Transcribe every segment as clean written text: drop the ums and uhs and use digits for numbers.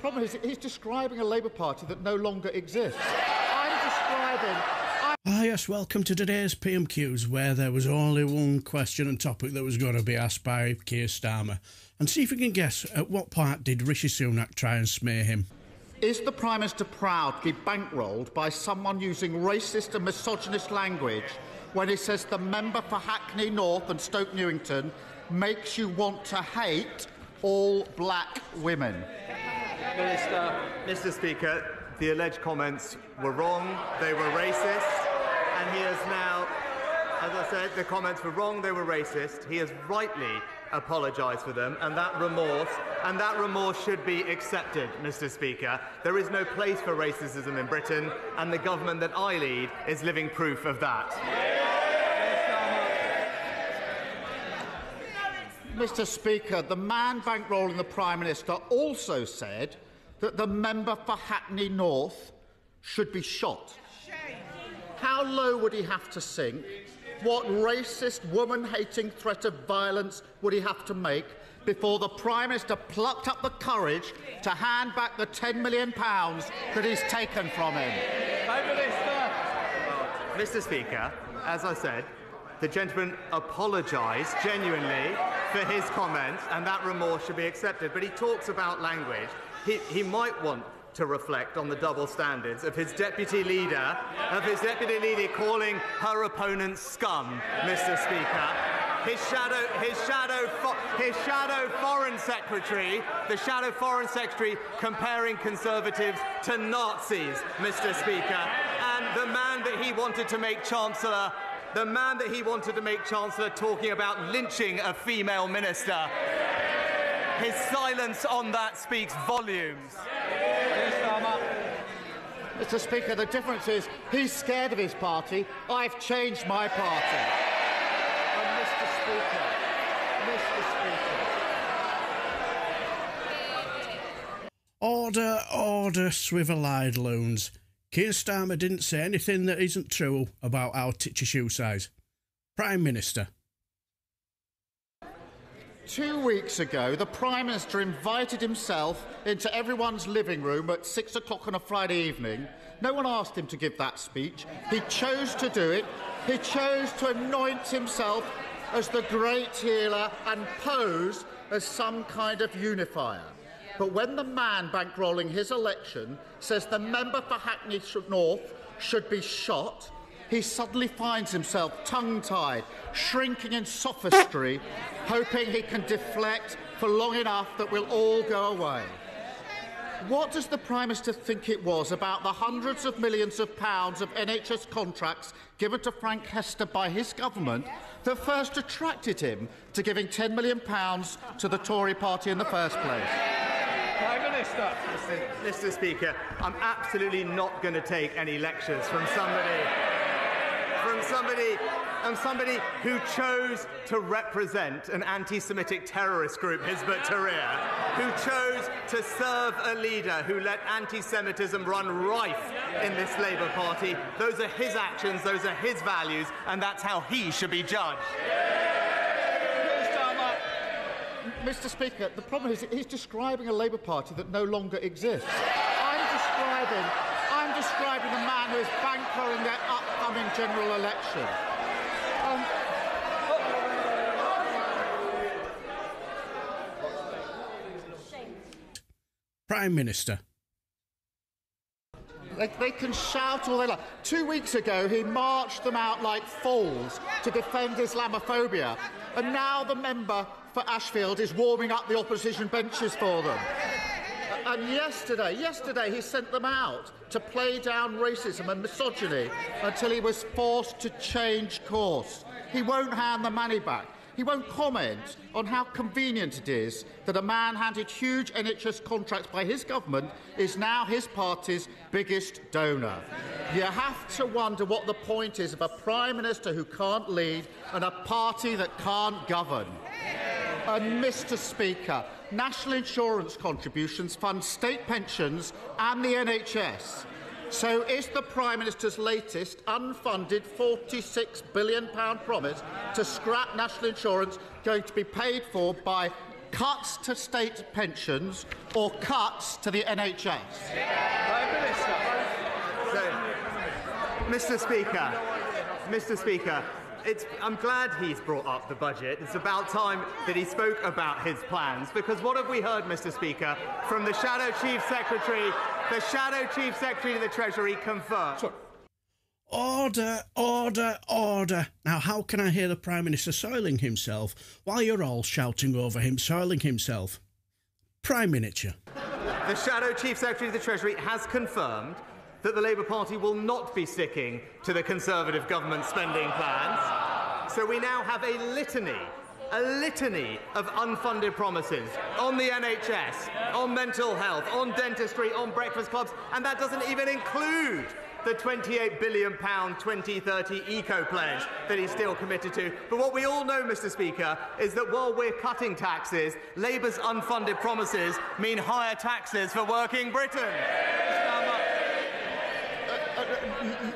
problem is he's describing a Labour Party that no longer exists. Yes, welcome to today's PMQs, where there was only one question and topic that was going to be asked by Keir Starmer. And see if you can guess, at what part did Rishi Sunak try and smear him? Is the Prime Minister proud to be bankrolled by someone using racist and misogynist language when he says the member for Hackney North and Stoke Newington makes you want to hate all black women? Mr. Speaker, the alleged comments were wrong, they were racist, and he has now, as I said, the comments were wrong, they were racist. He has rightly apologised for them, and that remorse should be accepted, Mr. Speaker. There is no place for racism in Britain, and the government that I lead is living proof of that. Mr. Speaker, the man bankrolling the Prime Minister also said that the member for Hackney North should be shot. How low would he have to sink? What racist, woman-hating threat of violence would he have to make before the Prime Minister plucked up the courage to hand back the £10 million that he's taken from him? Mr. Speaker, as I said, the gentleman apologised genuinely for his comments, and that remorse should be accepted. But he talks about language. He might want to reflect on the double standards of his deputy leader, calling her opponents scum, Mr. Speaker. His shadow foreign secretary, the shadow foreign secretary, comparing Conservatives to Nazis, Mr. Speaker, and the man that he wanted to make Chancellor. The man that he wanted to make Chancellor talking about lynching a female minister. His silence on that speaks volumes. Mr. Speaker, the difference is he's scared of his party. I've changed my party. And Mr. Speaker. Order, order, swivel-eyed loons. Keir Starmer didn't say anything that isn't true about our teacher shoe size. Prime Minister. 2 weeks ago, the Prime Minister invited himself into everyone's living room at 6 o'clock on a Friday evening. No one asked him to give that speech. He chose to do it. He chose to anoint himself as the great healer and pose as some kind of unifier. But when the man bankrolling his election says the member for Hackney North should be shot, he suddenly finds himself tongue-tied, shrinking in sophistry, hoping he can deflect for long enough that we'll all go away. What does the Prime Minister think it was about the hundreds of millions of pounds of NHS contracts given to Frank Hester by his government that first attracted him to giving £10 million to the Tory party in the first place? Prime Minister. Mr. Speaker, I'm absolutely not going to take any lectures from somebody who chose to represent an anti-Semitic terrorist group, Hizb ut-Tahrir, who chose to serve a leader who let anti-Semitism run rife in this Labour Party. Those are his actions, those are his values, and that's how he should be judged. Mr. Speaker, the problem is he's describing a Labour Party that no longer exists. I'm describing the man who is bankrolling their upcoming general election. Prime Minister. They can shout all they like. 2 weeks ago, he marched them out like fools to defend Islamophobia, and now the member for Ashfield is warming up the opposition benches for them. And yesterday he sent them out to play down racism and misogyny until he was forced to change course. He won't hand the money back. He won't comment on how convenient it is that a man handed huge NHS contracts by his government is now his party's biggest donor. You have to wonder what the point is of a Prime Minister who can't lead and a party that can't govern. And Mr. Speaker, national insurance contributions fund state pensions and the NHS. So is the Prime Minister's latest unfunded £46 billion promise to scrap national insurance going to be paid for by cuts to state pensions or cuts to the NHS? Mr. Speaker, I'm glad he's brought up the budget. It's about time that he spoke about his plans, because what have we heard, Mr. Speaker, from the Shadow Chief Secretary? The Shadow Chief Secretary of the Treasury confirmed. Order, order, order. Now, how can I hear the Prime Minister soiling himself while you're all shouting over him soiling himself? Prime Minister. The Shadow Chief Secretary of the Treasury has confirmed that the Labour Party will not be sticking to the Conservative government spending plans. So we now have a litany of unfunded promises on the NHS, on mental health, on dentistry, on breakfast clubs, and that doesn't even include the £28 billion 2030 eco-pledge that he's still committed to. But what we all know, Mr. Speaker, is that while we're cutting taxes, Labour's unfunded promises mean higher taxes for working Britain.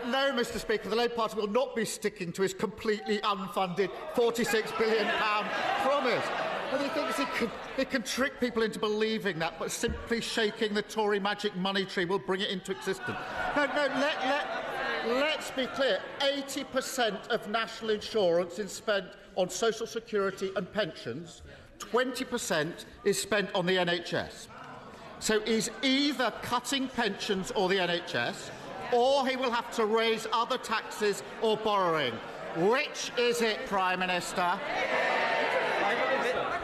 No, Mr. Speaker, the Labour Party will not be sticking to his completely unfunded £46 billion promise. And he thinks he can trick people into believing that, but simply shaking the Tory magic money tree will bring it into existence. Let's be clear. 80% of national insurance is spent on social security and pensions. 20% is spent on the NHS. So he's either cutting pensions or the NHS, or he will have to raise other taxes or borrowing. Which is it, Prime Minister?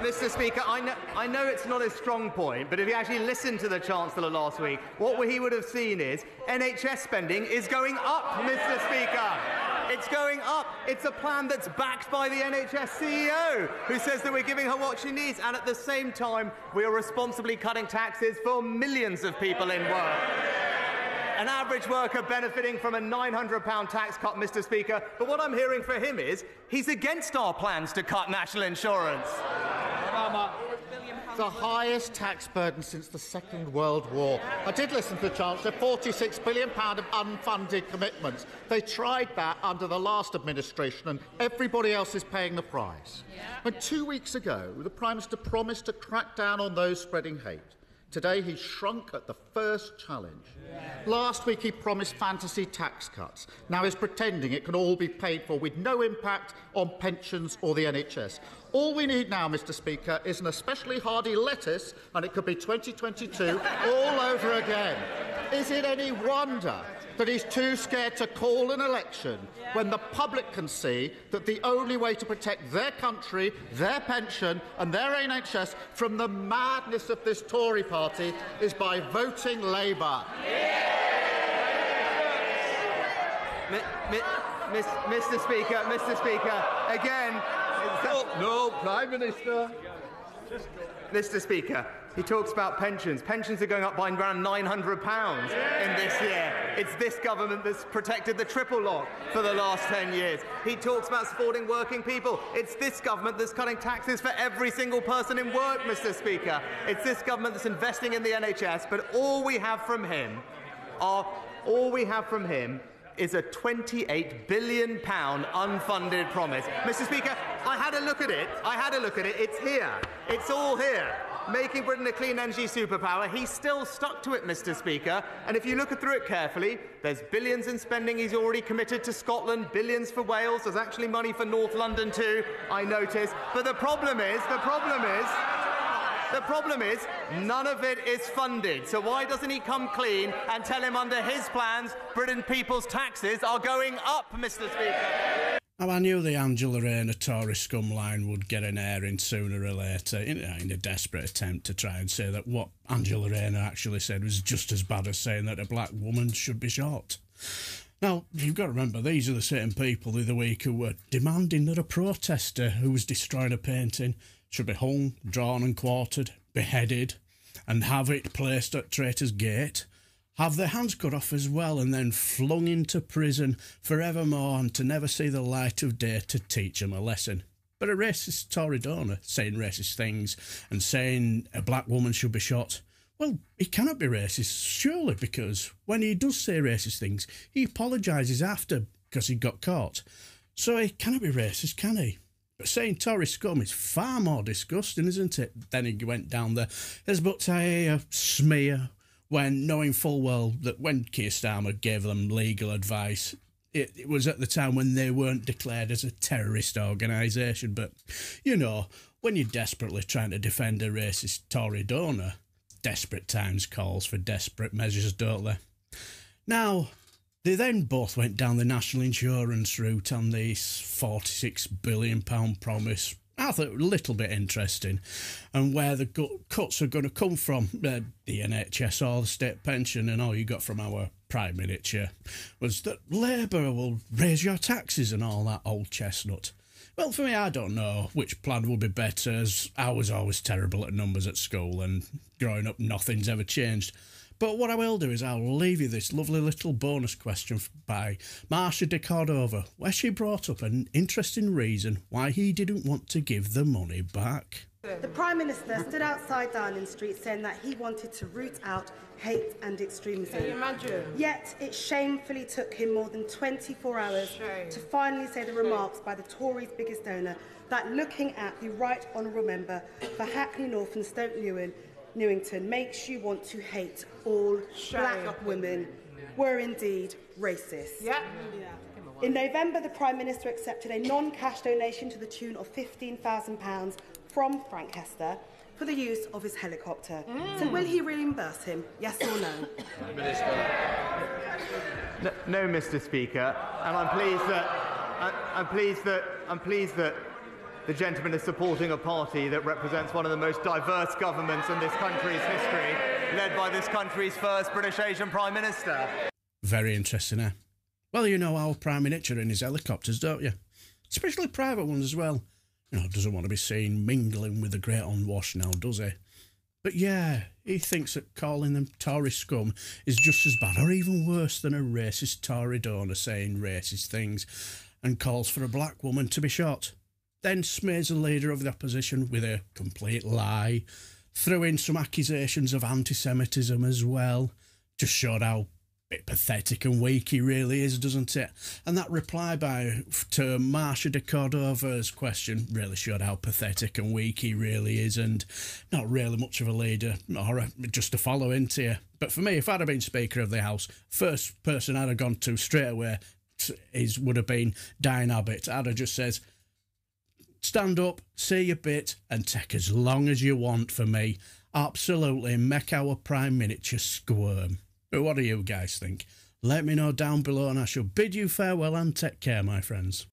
Mr. Speaker, I know it's not a strong point, but if you actually listened to the Chancellor last week, what he would have seen is NHS spending is going up, Mr. Speaker. It's going up. It's a plan that's backed by the NHS CEO, who says that we're giving her what she needs, and at the same time, we are responsibly cutting taxes for millions of people in work. An average worker benefiting from a £900 tax cut, Mr. Speaker. But what I'm hearing from him is he's against our plans to cut national insurance. The highest tax burden since the Second World War. I did listen to the Chancellor, £46 billion of unfunded commitments. They tried that under the last administration, and everybody else is paying the price. When 2 weeks ago, the Prime Minister promised to crack down on those spreading hate. Today, he shrunk at the first challenge. Last week, he promised fantasy tax cuts. Now he's pretending it can all be paid for with no impact on pensions or the NHS. All we need now, Mr. Speaker, is an especially hardy lettuce, and it could be 2022 all over again. Is it any wonder that he's too scared to call an election when the public can see that the only way to protect their country, their pension and their NHS from the madness of this Tory party is by voting Labour? Mr. Speaker, again... No, Prime Minister. Mr. Speaker, he talks about pensions. Pensions are going up by around £900 in this year. It's this government that's protected the triple lock for the last 10 years. He talks about supporting working people. It's this government that's cutting taxes for every single person in work, Mr. Speaker. It's this government that's investing in the NHS, but all we have from him is a £28 billion unfunded promise. Mr. Speaker, I had a look at it. It's here. It's all here. Making Britain a clean energy superpower. He's still stuck to it, Mr. Speaker. And if you look through it carefully, there's billions in spending he's already committed to Scotland, billions for Wales. There's actually money for North London too, I notice. But the problem is, none of it is funded. So why doesn't he come clean and tell him under his plans, Britain people's taxes are going up, Mr. Speaker? Now, I knew the Angela Rayner Tory scum line would get an airing sooner or later in a desperate attempt to try and say that what Angela Rayner actually said was just as bad as saying that a black woman should be shot. Now, you've got to remember, these are the same people the other week who were demanding that a protester who was destroying a painting should be hung, drawn and quartered, beheaded, and have it placed at Traitors' Gate, have their hands cut off as well, and then flung into prison forevermore and to never see the light of day to teach them a lesson. But a racist Tory donor saying racist things and saying a black woman should be shot, well, he cannot be racist, surely, because when he does say racist things, he apologises after because he got caught. So he cannot be racist, can he? But saying Tory scum is far more disgusting, isn't it? Then he went down there. There's but a smear when knowing full well that when Keir Starmer gave them legal advice, it was at the time when they weren't declared as a terrorist organisation. But, you know, when you're desperately trying to defend a racist Tory donor, desperate times calls for desperate measures, don't they? Now, they then both went down the national insurance route on the £46 billion promise. I thought a little bit interesting, and where the cuts are going to come from, the NHS or the state pension, and all you got from our Prime Minister was that Labour will raise your taxes and all that old chestnut. Well, for me, I don't know which plan would be better, as I was always terrible at numbers at school, and growing up nothing's ever changed. But what I will do is I'll leave you this lovely little bonus question by Marsha De Cordova, where she brought up an interesting reason why he didn't want to give the money back. The Prime Minister stood outside Downing Street saying that he wanted to root out hate and extremism. Can you imagine? Yet it shamefully took him more than 24 hours to finally say the remarks by the Tories' biggest donor that looking at the Right Honourable Member for Hackney North and Stoke Newington makes you want to hate all black women were indeed racist. Yeah. In November, the Prime Minister accepted a non-cash donation to the tune of £15,000 from Frank Hester for the use of his helicopter. So will he reimburse him, yes or no? No, Mr. Speaker, and I'm pleased that the gentleman is supporting a party that represents one of the most diverse governments in this country's history, led by this country's first British Asian Prime Minister. Very interesting, eh? Well, you know our Prime Minister in his helicopters, don't you? Especially private ones as well. You know, doesn't want to be seen mingling with the great unwashed now, does he? But yeah, he thinks that calling them Tory scum is just as bad or even worse than a racist Tory donor saying racist things, and calls for a black woman to be shot. Then smears the leader of the opposition with a complete lie, threw in some accusations of anti-Semitism as well. Just showed how bit pathetic and weak he really is, doesn't it? And that reply to Marsha De Cordova's question really showed how pathetic and weak he really is, and not really much of a leader, or just a follow into you. But for me, if I'd have been Speaker of the House, first person I'd have gone to straight away would have been Diane Abbott. I'd have just said, stand up, say your bit, and take as long as you want for me. Absolutely make our Prime Minister squirm. But what do you guys think? Let me know down below, and I shall bid you farewell and take care, my friends.